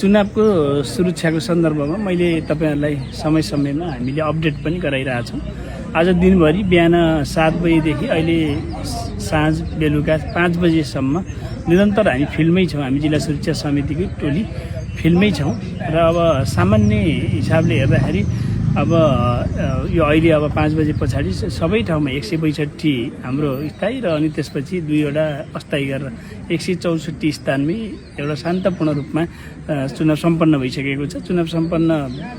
चुनावको सुरक्षाको सन्दर्भमा मैले तपाईहरुलाई समय-समयमा हामीले अपडेट पनि गराइरहेछौँ। आज दिनभरि बिहान 7 बजेदेखि अहिले साँझ बेलुका 5 बजेसम्म निरन्तर हामी फिल्डमै छौँ। हामी जिल्ला सुरक्षा समितिको टोली फिल्डमै छौँ र अब सामान्य हिसाबले हेर्दाखेरि अब यो अहिले अब 5 बजे पछाडि सबै ठाउँमा 162 हाम्रो स्थायी र अनि त्यसपछि दुईवटा अस्थायी गरेर 164 स्थानमै एउटा शान्तपूर्ण रूपमा चुनाव सम्पन्न भइसकेको छ। चुनाव सम्पन्न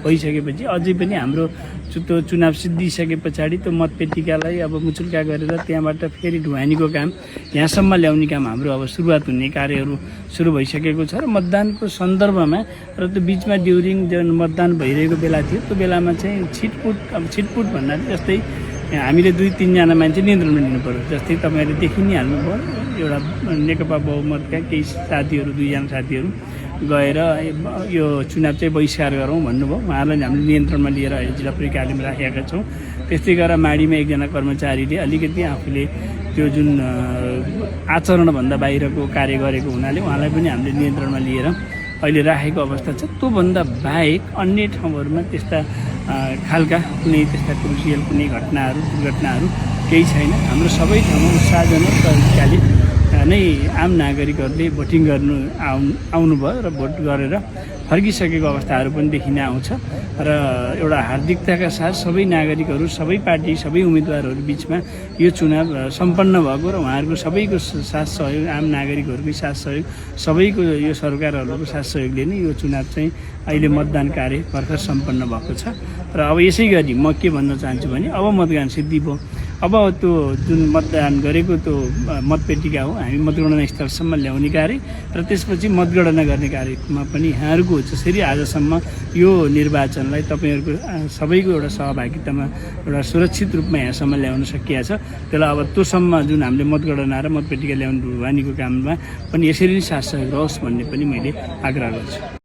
भइसकेपछि अझै पनि हाम्रो त्यो चुनाव सिद्धिसके पछाडि त्यो मतपेटिकालाई अब मुचुल्का गरेर त्यहाँबाट फेरि ढुवानीको काम यहाँसम्म ल्याउने काम हाम्रो अब सुरुवात हुने कार्यहरू सुरु भइसकेको छ र मतदानको सन्दर्भमा र त्यो बिचमा ड्युरिङ जुन मतदान भइरहेको बेला थियो त्यो बेलामा चाहिँ छिटपुट भन्नाले जस्तै हामीले 2-3 जना मान्छे नियन्त्रणमा लिनु पर्यो। जस्तै तपाईहरुले देखि नै हाल्नुभयो एउटा नेकपा बहुमतका केही साथीहरू 2 जना साथीहरू गएर यो चुनाव चाहिँ बहिष्कार गरौँ भन्नुभयो। उहाँहरूलाई हामीले नियन्त्रणमा लिएर अहिले जिल्ला प्रहरी कार्यालयमा राखेका छौँ। त्यस्तै गरेर माडीमा एकजना कर्मचारीले अलिकति आफूले त्यो जुन आचरणभन्दा बाहिरको कार्य गरेको हुनाले उहाँलाई पनि हामीले नियन्त्रणमा लिएर अहिले राखेको अवस्था छ। त्योभन्दा बाहेक अन्य ठाउँहरूमा त्यस्ता खालका कुनै त्यस्ता क्रुसियल कुनै दुर्घटनाहरू केही छैन। हाम्रो सबै ठाउँमा उत्साहजनक तरिकाले नै आम नागरिकहरूले भोटिङ गर्नु आउनुभयो र भोट गरेर फर्किसकेको अवस्थाहरू पनि देखिन आउँछ र एउटा हार्दिकताका साथ सबै नागरिकहरू सबै पार्टी सबै उम्मेदवारहरू बिचमा यो चुनाव सम्पन्न भएको र उहाँहरूको सबैको साथ सहयोग आम नागरिकहरूकै साथ सहयोग सबैको यो सरकारहरूको साथ सहयोगले नै यो चुनाव चाहिँ अहिले मतदान कार्य भर्खर सम्पन्न भएको छ र अब यसै गरी म के भन्न चाहन्छु भने अब मतदान सिद्धि भयो। अब त्यो जुन मतदान गरेको त्यो मतपेटिका हो हामी मतगणना स्थलसम्म ल्याउने कार्य र त्यसपछि मतगणना गर्ने कार्यमा पनि यहाँहरूको जसरी आजसम्म यो निर्वाचनलाई तपाईहरुको सबैको एउटा सहभागितामा एउटा सुरक्षित रूपमा यहाँसम्म ल्याउन सकिएको छ। त्यसलाई अब त्योसम्म जुन हामीले मतगणना र मतपेटिका ल्याउने ढुवानीको काममा पनि यसरी नै साथ सहयोग रहोस् भन्ने पनि मैले आग्रह गर्छु।